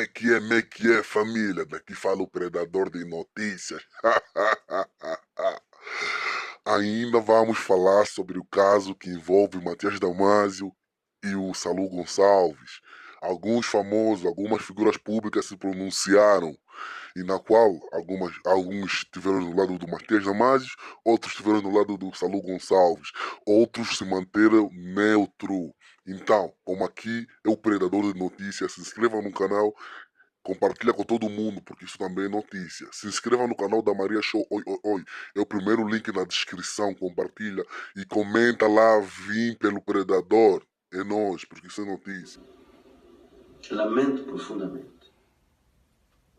como é que é, família? Daqui fala o predador de notícias. Ainda vamos falar sobre o caso que envolve Matias Damasio e o Salu Gonçalves. Alguns famosos, algumas figuras públicas se pronunciaram e na qual alguns estiveram do lado do Matias Damasio, outros estiveram do lado do Salu Gonçalves, outros se manteram neutro. Então, como aqui é o Predador de Notícias, se inscreva no canal, compartilha com todo mundo, porque isso também é notícia. Se inscreva no canal da Maria Show, oi, oi, oi. É o primeiro link na descrição, compartilha e comenta lá, vim pelo Predador. É nós, porque isso é notícia. Lamento profundamente.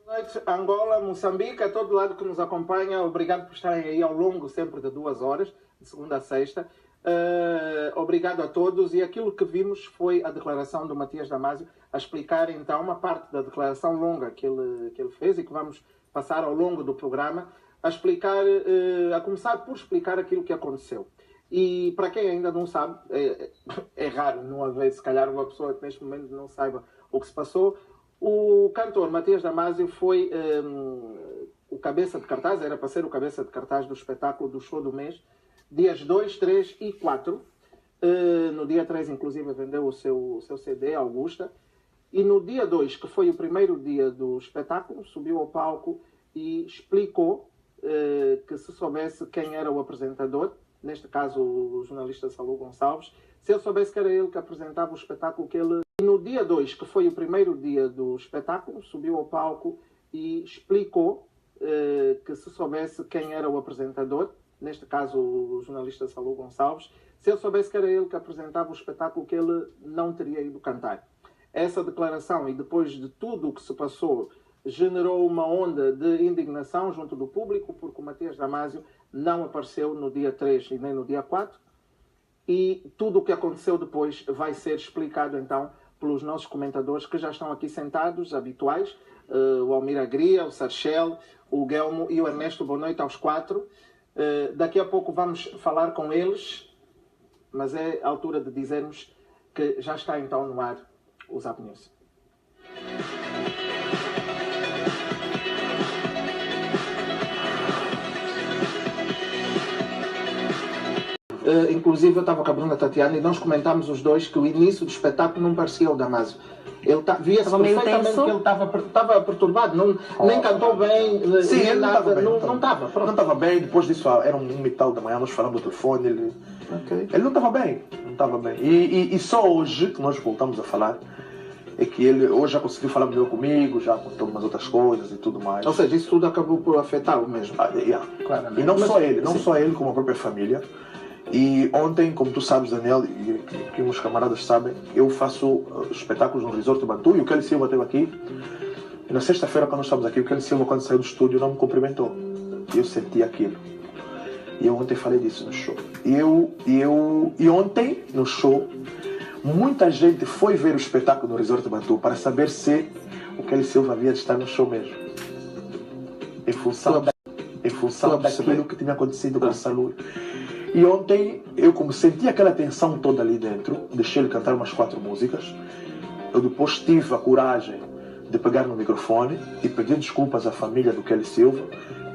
Boa noite, Angola, Moçambique, a todo lado que nos acompanha. Obrigado por estarem aí ao longo sempre de 2 horas, de segunda a sexta. Obrigado a todos. E aquilo que vimos foi a declaração do Matias Damasio a explicar então uma parte da declaração longa que ele fez e que vamos passar ao longo do programa a explicar, a começar por explicar aquilo que aconteceu. E para quem ainda não sabe, é raro não haver se calhar uma pessoa que neste momento não saiba o que se passou. O cantor Matias Damasio foi o cabeça de cartaz, era para ser o cabeça de cartaz do espetáculo do Show do Mês, dias 2, 3 e 4. No dia 3, inclusive, vendeu o seu CD, Augusta. E no dia 2, que foi o primeiro dia do espetáculo, subiu ao palco e explicou que se soubesse quem era o apresentador, neste caso o jornalista Salu Gonçalves, se ele soubesse que era ele que apresentava o espetáculo que ele... E no dia 2, que foi o primeiro dia do espetáculo, subiu ao palco e explicou que se soubesse quem era o apresentador, neste caso o jornalista Salu Gonçalves, se ele soubesse que era ele que apresentava o espetáculo que ele não teria ido cantar. Essa declaração, e depois de tudo o que se passou, generou uma onda de indignação junto do público, porque o Matias Damasio não apareceu no dia 3 e nem no dia 4, e tudo o que aconteceu depois vai ser explicado então pelos nossos comentadores que já estão aqui sentados, habituais, o Almir Agria, o Sarchel, o Guelmo e o Ernesto. Boa noite aos 4. Daqui a pouco vamos falar com eles, mas é a altura de dizermos que já está então no ar o Zap News. Inclusive eu estava com a Bruna Tatiana e nós comentámos os dois que o início do espetáculo não parecia o Damasio. Via-se perfeitamente que ele estava perturbado, nem cantou bem, sim, nem ele nada, não não estava bem. Depois disso era um metal da manhã, nós falamos no telefone, ele não estava bem, e só hoje que nós voltamos a falar é que ele hoje já conseguiu falar melhor comigo, já contou umas outras coisas e tudo mais. Ou seja, isso tudo acabou por afetá-lo mesmo. E não só ele, como a própria família. E ontem, como tu sabes, Daniel, e que meus camaradas sabem, eu faço espetáculos no Resort Bantu e o Kelly Silva esteve aqui. E na sexta-feira, quando nós estávamos aqui, o Kelly Silva, quando saiu do estúdio, não me cumprimentou. E eu senti aquilo. E eu ontem falei disso no show. E ontem, no show, muita gente foi ver o espetáculo no Resort Bantu para saber se o Kelly Silva havia de estar no show mesmo. Em função daquilo que tinha acontecido com o Salu. E ontem, eu como senti aquela tensão toda ali dentro, deixei ele cantar umas 4 músicas. Eu depois tive a coragem de pegar no microfone e pedir desculpas à família do Kelly Silva,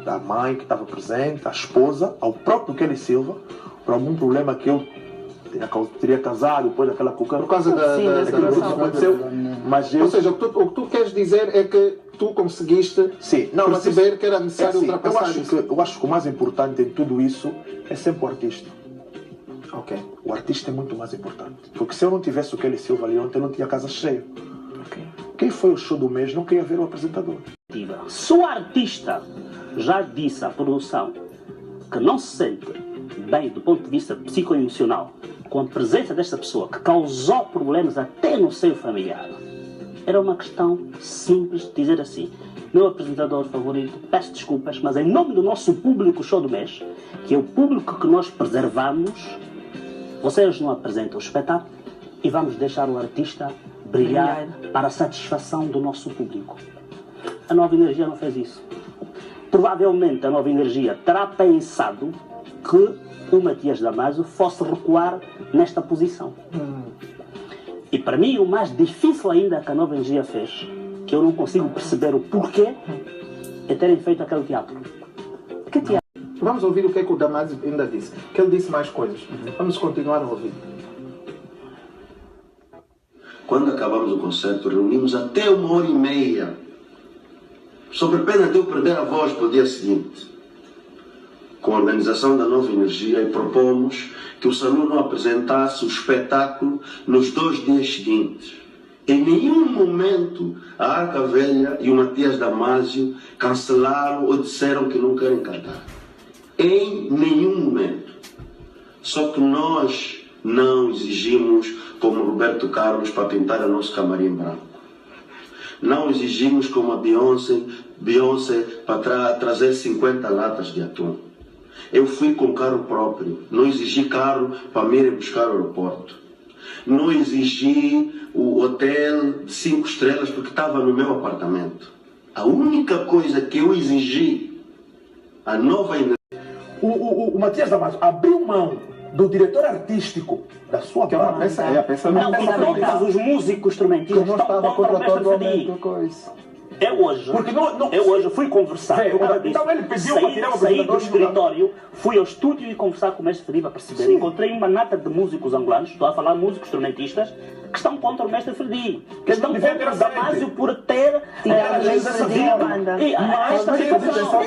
da mãe que estava presente, à esposa, ao próprio Kelly Silva, por algum problema que eu teria casado depois daquela cuca. Por causa daquilo que aconteceu. Mas Ou seja, o que tu queres dizer é que tu conseguiste perceber que era necessário ultrapassar isso. Eu acho que o mais importante em tudo isso é sempre o artista. O artista é muito mais importante. Porque se eu não tivesse o Kelly Silva ali ontem, eu não tinha casa cheia. Quem foi o show do mês não queria ver o apresentador. Se o artista já disse à produção que não se sente bem do ponto de vista psicoemocional com a presença desta pessoa que causou problemas até no seio familiar, era uma questão simples de dizer assim: meu apresentador favorito, peço desculpas, mas em nome do nosso público Show do Mês, que é o público que nós preservamos, vocês não apresentam o espetáculo e vamos deixar o artista brilhar para a satisfação do nosso público. A Nova Energia não fez isso. Provavelmente a Nova Energia terá pensado que o Matias Damasio fosse recuar nesta posição. E para mim o mais difícil ainda que a Nova Energia fez que eu não consigo perceber o porquê de terem feito aquele teatro. Que teatro? Vamos ouvir o que é que o Damásio ainda disse. Que ele disse mais coisas. Vamos continuar a ouvir. Quando acabamos o concerto, reunimos até 1h30, sobre pena de eu perder a voz para o dia seguinte. Com a organização da Nova Energia, e propomos que o Salão não apresentasse o espetáculo nos 2 dias seguintes. Em nenhum momento a Arca Velha e o Matias Damásio cancelaram ou disseram que não querem cantar. Em nenhum momento. Só que nós não exigimos, como Roberto Carlos, para pintar o nosso camarim branco. Não exigimos como a Beyoncé para trazer 50 latas de atum. Eu fui com carro próprio, não exigi carro para me ir buscar ao aeroporto. Não exigi o hotel de 5 estrelas porque estava no meu apartamento. A única coisa que eu exigi, a Nova Energia... O Matias Damásio abriu mão do diretor artístico da sua Que é uma peça, é a peça Não, todos os músicos instrumentistas que não estão estava contra o mestre contratualmente Fredinho. com isso. Eu hoje fui conversar. Então ele pediu para tirar o saí do apresentador escritório, fui ao estúdio e conversar com o mestre Fredinho para perceber. Sim. Encontrei uma nata de músicos angolanos, estou a falar músicos instrumentistas, que estão contra o mestre Fredinho. Que estão devia contra o ter Damásio por ter Tirado o mestre Fredinho da banda. E esta situação,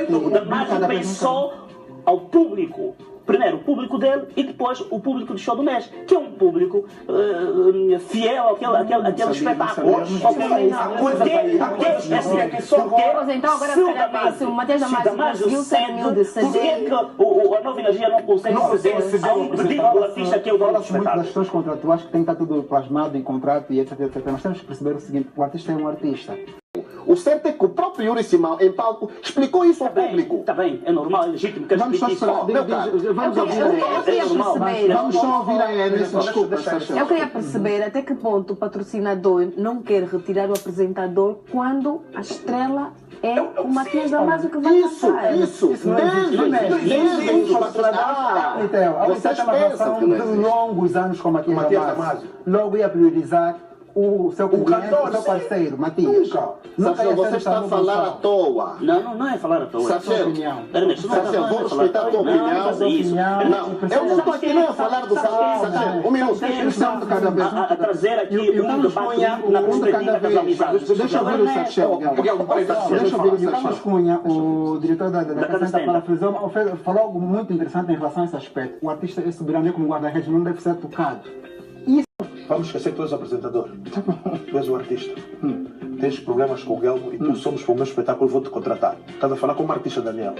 Então, o Damásio pensou ao público. Primeiro o público dele e depois o público do show do mês, que é um público fiel àquele espetáculo. Se o Matias Damásio conseguiu ser humilde, por que a Nova Energia não consegue fazer a um pedido do artista que é o dono do Fala-se muito das espetáculo? questões contratuais que tem que estar tudo plasmado em contrato e etc, etc. Nós temos que perceber o seguinte: o artista é um artista. O certo é que o próprio Yuri Simão, em palco, explicou isso ao público. Está bem, é normal, é legítimo que Vamos só esperar. Vamos ouvir Vamos só ouvir a Enes. Desculpa, Eu queria perceber até que ponto o patrocinador não quer retirar o apresentador quando a estrela é o Matias Damásio que vai cantar. Isso. Desde o patrocinador. Então, a Vocês tem uma pensam relação que não de existe. longos anos com o Matias Matias Damásio. Damásio. Logo ia priorizar o seu cliente, cantor, o seu sim. parceiro, Matias. Sarcel, ia ser você está a essa falar à noção. toa. Não é falar à toa. Sarcel, opinião. vou respeitar a tua opinião. Não, Eu não estou aqui nem a falar do Sarcel. Um minuto. A trazer aqui um debate na perspectiva das amizades. Deixa eu ouvir o Sarcel. Deixa eu ouvir o Carlos Cunha, o diretor da Casa Santa para a Frisão, falou algo muito interessante em relação a esse aspecto. O artista é soberano como guarda-redes, não deve ser tocado. Vamos esquecer que tu és o apresentador. Tu és o artista. Tens problemas com o Guilherme e tu somos para o meu espetáculo, vou-te contratar. Estás a falar como artista, Daniel.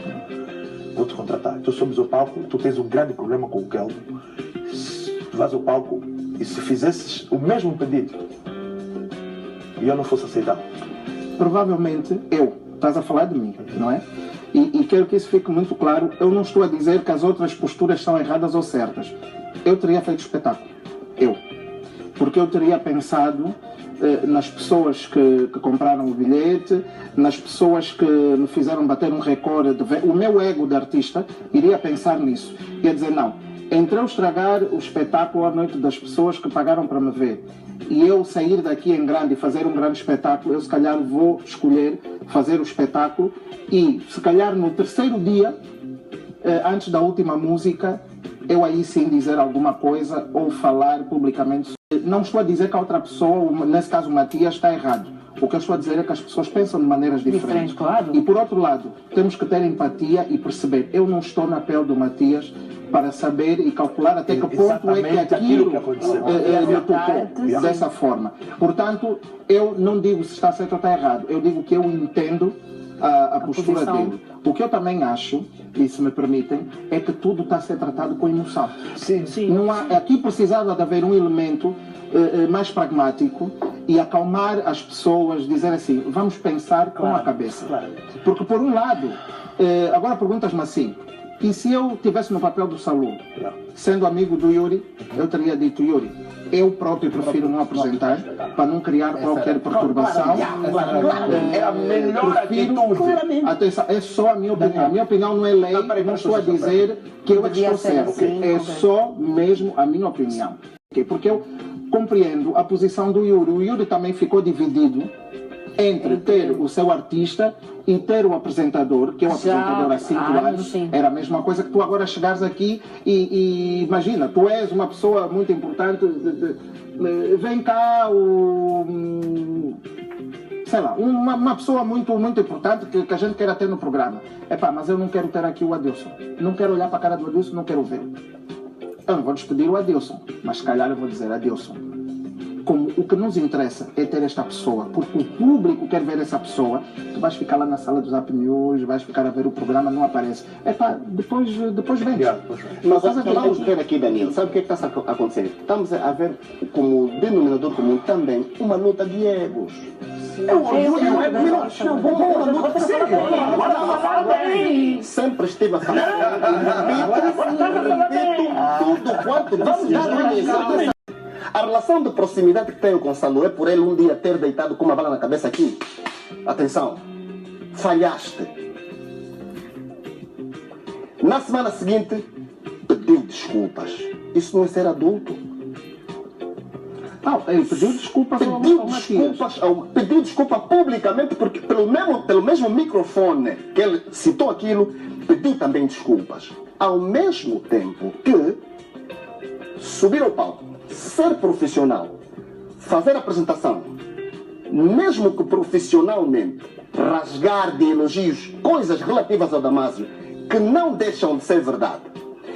Vou-te contratar. Tu somos o palco, tu tens um grande problema com o Guilherme. Tu vais ao palco e se fizesses o mesmo pedido e eu não fosse aceitado. Provavelmente estás a falar de mim, não é? E quero que isso fique muito claro. Eu não estou a dizer que as outras posturas são erradas ou certas. Eu teria feito espetáculo. Porque eu teria pensado nas pessoas que compraram o bilhete, nas pessoas que me fizeram bater um recorde. O meu ego de artista iria pensar nisso. Ia dizer, não, entre eu estragar o espetáculo à noite das pessoas que pagaram para me ver e eu sair daqui em grande e fazer um grande espetáculo, eu se calhar vou escolher fazer o espetáculo e se calhar no terceiro dia, antes da última música, eu aí sim dizer alguma coisa ou falar publicamente. Não estou a dizer que a outra pessoa, nesse caso o Matias, está errado. O que eu estou a dizer é que as pessoas pensam de maneiras diferentes. Claro. E por outro lado, temos que ter empatia e perceber, eu não estou na pele do Matias para saber e calcular até que ponto é que Exatamente aquilo que aconteceu. me tocou dessa forma. Portanto, eu não digo se está certo ou está errado, eu digo que eu entendo a postura dele. O que eu também acho, e se me permitem, é que tudo está a ser tratado com emoção. Sim. Não há, aqui precisava de haver um elemento mais pragmático e acalmar as pessoas, dizer assim, vamos pensar com a cabeça. Porque por um lado, agora perguntas-me assim, e se eu estivesse no papel do Salou, sendo amigo do Yuri, eu teria dito, Yuri, eu próprio prefiro não apresentar, para não criar qualquer perturbação. É a melhor atitude. Atenção, é só a minha opinião. A minha opinião não é lei, não estou a dizer que eu é que estou certo. É só mesmo a minha opinião. Porque eu compreendo a posição do Yuri. O Yuri também ficou dividido entre ter o seu artista e ter o apresentador, que é o apresentador há 5 anos. Sim. Era a mesma coisa que tu agora chegares aqui e imagina, tu és uma pessoa muito importante, vem cá sei lá, uma pessoa muito importante que a gente queira ter no programa. Epá, mas eu não quero ter aqui o Adilson. Não quero olhar para a cara do Adilson, não quero ver. Eu não vou despedir o Adilson, mas se calhar eu vou dizer, Adilson, como o que nos interessa é ter esta pessoa, porque o público quer ver essa pessoa, tu vais ficar lá na sala dos Zap News, vais ficar a ver o programa, não aparece. Epá, depois vem. Mas vamos ver aqui, Danilo, sabe o que está a acontecer? Estamos a ver como denominador comum também uma luta de egos. Sempre estive a falar. Tudo quanto disse. A relação de proximidade que tenho com o Salou é por ele um dia ter deitado com uma bala na cabeça aqui. Atenção, falhaste. Na semana seguinte, pediu desculpas. Isso não é ser adulto. Não, ele pediu desculpas ao Matias. Pediu desculpa publicamente, porque pelo mesmo microfone que ele citou aquilo, pediu também desculpas. Ao mesmo tempo que subir ao palco, ser profissional, fazer apresentação, mesmo que profissionalmente, rasgar de elogios coisas relativas ao Damásio que não deixam de ser verdade,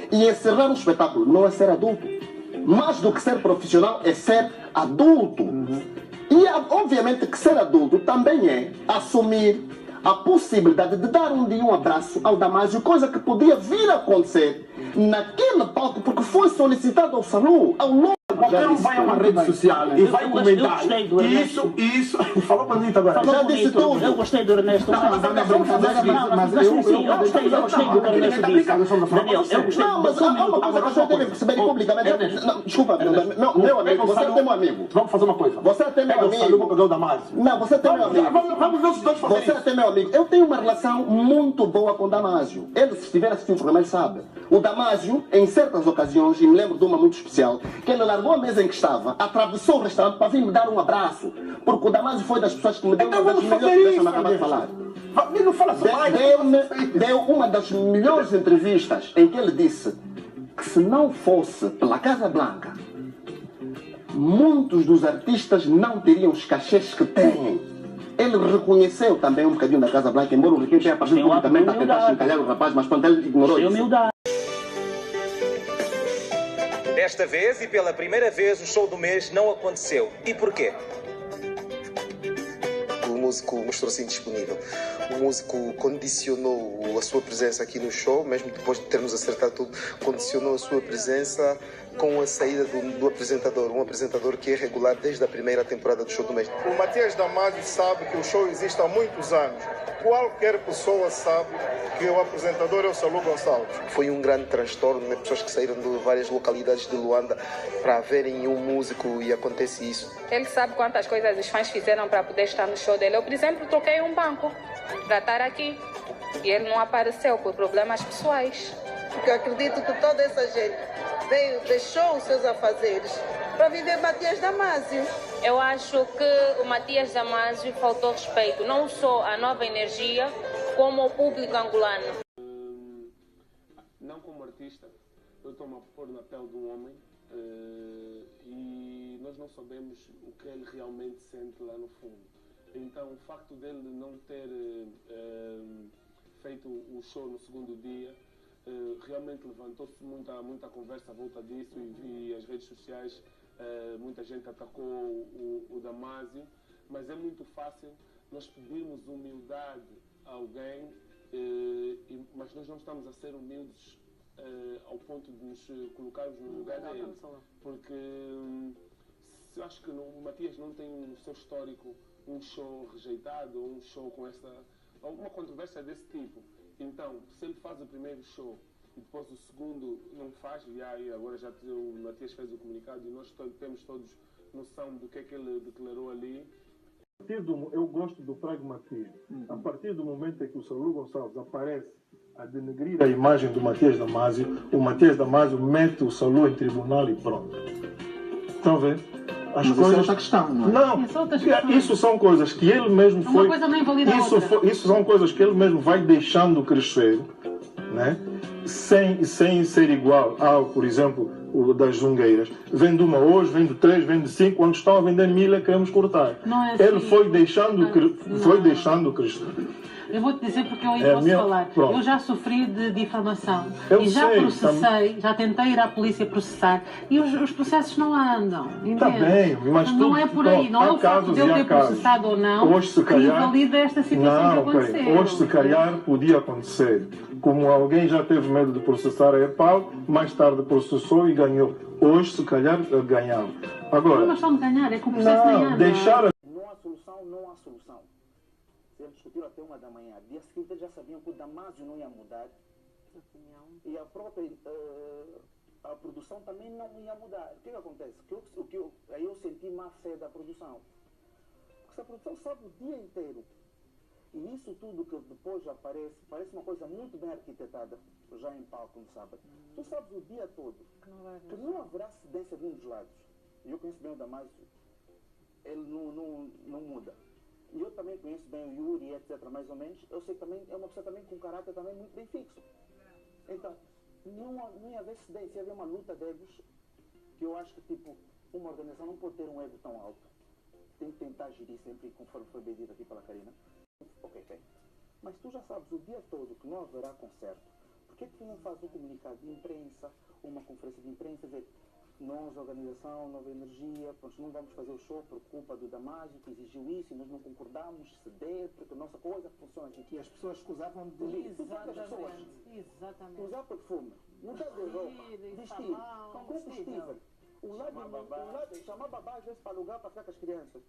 e encerrar um espetáculo não é ser adulto. Mais do que ser profissional é ser adulto. E obviamente que ser adulto também é assumir a possibilidade de dar um dia um abraço ao Damásio, coisa que podia vir a acontecer naquele palco, porque foi solicitado ao Salou, ao longo. Qualquer um vai a uma rede social e vai comentar isso, falou bonito agora. Já disse tudo. Eu gostei do Ernesto. Mas eu gostei do Ernesto disse. Daniel, eu gostei. Não, mas há uma coisa que você tem que perceber publicamente. Desculpa, meu amigo, você é meu amigo. Vamos fazer uma coisa. Você é meu amigo. Não, você é meu amigo. Vamos ver os dois fazer isso. Você é meu amigo. Eu tenho uma relação muito boa com o Damásio. Ele, se estiver assistindo o programa, ele sabe. O Damásio, em certas ocasiões, e me lembro de uma muito especial, que ele largou a mesa em que estava, atravessou o restaurante para vir me dar um abraço, porque o Damásio foi das pessoas que me deu uma das melhores entrevistas, me acabou de falar. Não fala Deu uma das melhores entrevistas em que ele disse que se não fosse pela Casa Blanca, muitos dos artistas não teriam os cachês que têm. Ele reconheceu também um bocadinho da Casa Blanca, embora o Riquinho tenha partido publicamente a tentar chincalhar o rapaz, mas quando ele ignorou isso. Desta vez e pela primeira vez o show do mês não aconteceu. E porquê? O músico mostrou-se indisponível. O músico condicionou a sua presença aqui no show, mesmo depois de termos acertado tudo, condicionou a sua presença com a saída do apresentador, um apresentador que é regular desde a primeira temporada do show do mês. O Matias Damasio sabe que o show existe há muitos anos. Qualquer pessoa sabe que o apresentador é o Salou Gonçalves. Foi um grande transtorno, né? Pessoas que saíram de várias localidades de Luanda para verem um músico e acontece isso. Ele sabe quantas coisas os fãs fizeram para poder estar no show dele. Eu, por exemplo, troquei um banco para estar aqui e ele não apareceu por problemas pessoais. Porque eu acredito que toda essa gente deixou os seus afazeres para viver Matias Damasio. Eu acho que o Matias Damasio faltou respeito, não só à Nova Energia, como ao público angolano. Não como artista, eu estou-me a pôr na pele de um homem e nós não sabemos o que ele realmente sente lá no fundo. Então o facto dele não ter feito o show no segundo dia realmente levantou-se muita conversa à volta disso e as redes sociais, muita gente atacou o Damasio, mas é muito fácil nós pedirmos humildade a alguém, mas nós não estamos a ser humildes ao ponto de nos colocarmos no lugar dele, porque eu acho que o Matias não tem no seu histórico um show rejeitado ou um show com alguma controvérsia desse tipo. Então, se ele faz o primeiro show e depois o segundo não faz, e agora já o Matias fez o comunicado e nós temos todos noção do que é que ele declarou ali. Eu gosto do pragmatismo. A partir do momento em que o Salou Gonçalves aparece a denegrir a imagem do Matias Damasio, o Matias Damasio mete o Salou em tribunal e pronto. Estão vendo? As Mas coisas... isso é outra questão, não é? Não, isso são coisas que ele mesmo foi... Uma coisa não invalida a outra. Isso são coisas que ele mesmo vai deixando crescer, né? Sem ser igual ao, por exemplo, o das Jungueiras. Vende uma hoje, vende 3, vende 5, quando estão a vender 1000 queremos cortar. Não é assim. Ele foi deixando crescer. Eu vou te dizer porque eu aí posso falar. Pronto. Eu já sofri de difamação. Eu e já sei, processei, já tentei ir à polícia processar. E os processos não andam. Está bem, mas não é por aí. Não é o facto de eu ter processado ou não hoje, se calhar, que invalida esta situação que aconteceu. Hoje, se calhar, podia acontecer. Como alguém já teve medo de processar a EPAL, mais tarde processou e ganhou. Hoje, se calhar, ganhava. Agora, não é uma questão de ganhar, é que o processo nem anda. Deixar... Não há solução. Eles discutiram até 1 da manhã. Dia seguinte eles já sabiam que o Damásio não ia mudar. E a própria a produção também não ia mudar. O que acontece? Aí eu senti má fé da produção. Porque a produção sabe o dia inteiro. E isso tudo que depois aparece, parece uma coisa muito bem arquitetada, já em palco no sábado. Tu sabes o dia todo que não haverá cedência de um dos lados. E eu conheço bem o Damásio. Ele não muda. E eu também conheço bem o Yuri, etc, mais ou menos. Eu sei que também é uma pessoa também com caráter também muito bem fixo. Então, não ia haver cedência, ia haver uma luta de egos, que eu acho que, tipo, uma organização não pode ter um ego tão alto. Tem que tentar gerir sempre, conforme foi bem dito aqui pela Karina. Ok, tem. Mas tu já sabes o dia todo que não haverá concerto. Por que tu não fazes um comunicado de imprensa, uma conferência de imprensa, dizer, nós, organização, Nova Energia, não vamos fazer o show por culpa do Damásio, que exigiu isso, e nós não concordamos, ceder, porque a nossa coisa funciona aqui. E as pessoas escusavam de... Exatamente. Usar perfume, mudar de roupa, vestir, combustível. O lado chamar babá às vezes para alugar para ficar com as crianças.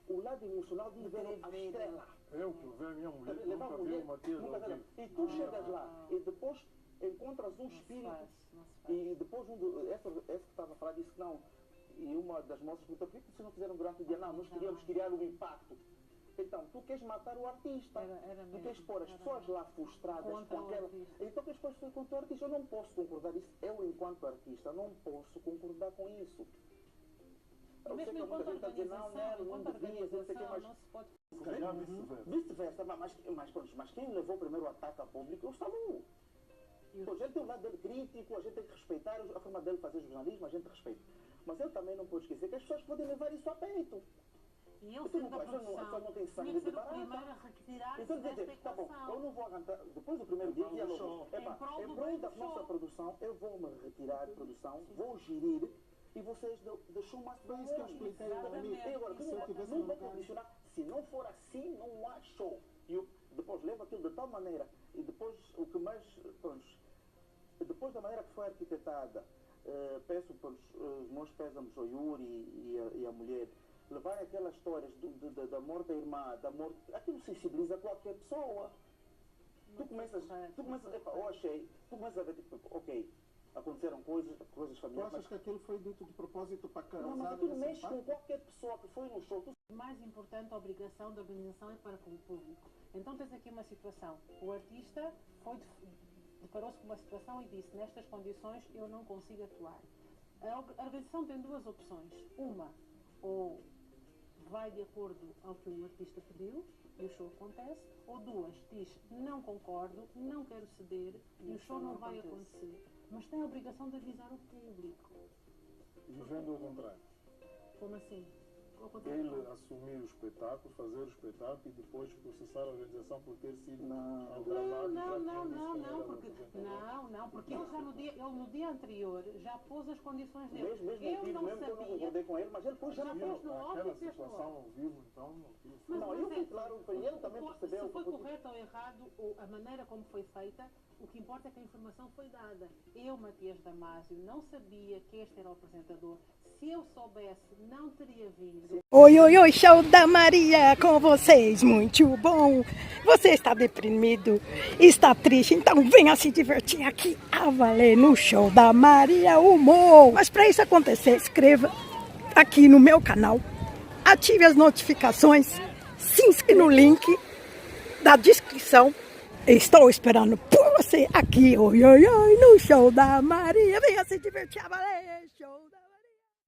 O lado emocional de ver a estrela. Eu que vejo a minha mulher, levar nunca vi o Matias. E tu chegas lá e depois encontras um espírito. E depois essa que estava a falar disse que não. E uma das moças perguntou, por que vocês não fizeram durante o dia? Não, nós queríamos criar um impacto. Então, tu queres matar o artista. Tu queres pôr as pessoas lá frustradas com aquela... Então, que as pessoas ficam contra o artista. Eu não posso concordar isso. Eu, enquanto artista, não posso concordar com isso. Eu sei que muita gente está dizendo, não devia, não sei o que mais. Vice-versa, mas quem levou o primeiro ataque a público é o Salu. A gente tem um lado dele crítico, a gente tem que respeitar a forma dele fazer jornalismo, a gente respeita. Mas eu também não posso esquecer que as pessoas podem levar isso a peito. E eu sendo da produção, não tem sangue de barata. Então, quer dizer, tá bom, eu não vou aguentar, depois do primeiro dia, em prol da nossa produção, eu vou me retirar de produção, vou gerir, e vocês deixam mais bem isso que eu expliquei. E agora, não vou condicionar, se não for assim, não há show. E eu depois levo aquilo de tal maneira, e depois o que mais, depois da maneira que foi arquitetada, peço os meus pésames ao Yuri e a mulher, levarem aquelas histórias da morte da irmã, da morte, aquilo sensibiliza qualquer pessoa. Tu começas a ver, tipo, ok, aconteceram coisas familiares. Tu achas que aquilo foi dito de propósito para causar... Não, mas aquilo mexe com qualquer pessoa que foi no show. O mais importante, a obrigação da organização é para com o público. Então tens aqui uma situação, o artista deparou-se com uma situação e disse, nestas condições eu não consigo atuar. A organização tem duas opções. Uma, ou vai de acordo ao que o artista pediu e o show acontece, ou duas, diz não concordo, não quero ceder e o show não vai acontecer. Mas tem a obrigação de avisar o público. Vivendo ao contrário. Como assim? Ele assumir o espetáculo, fazer o espetáculo e depois processar a organização por ter sido gravado. Não, porque ele no dia anterior já pôs as condições dele. Eu não concordei com ele, mas ele pôs já fez no off e fez no ao vivo, então eu fui claro, ele também percebeu. Se foi correto ou errado, a maneira como foi feita, o que importa é que a informação foi dada. Eu, Matias Damásio, não sabia que este era o apresentador. Se eu soubesse, não teria vindo. Oi, show da Maria com vocês, muito bom. Você está deprimido, está triste, então venha se divertir aqui a valer no show da Maria Humor. Mas para isso acontecer, inscreva aqui no meu canal, ative as notificações, se inscreva no link da descrição. Estou esperando por você aqui, no show da Maria. Venha se divertir a valer, show da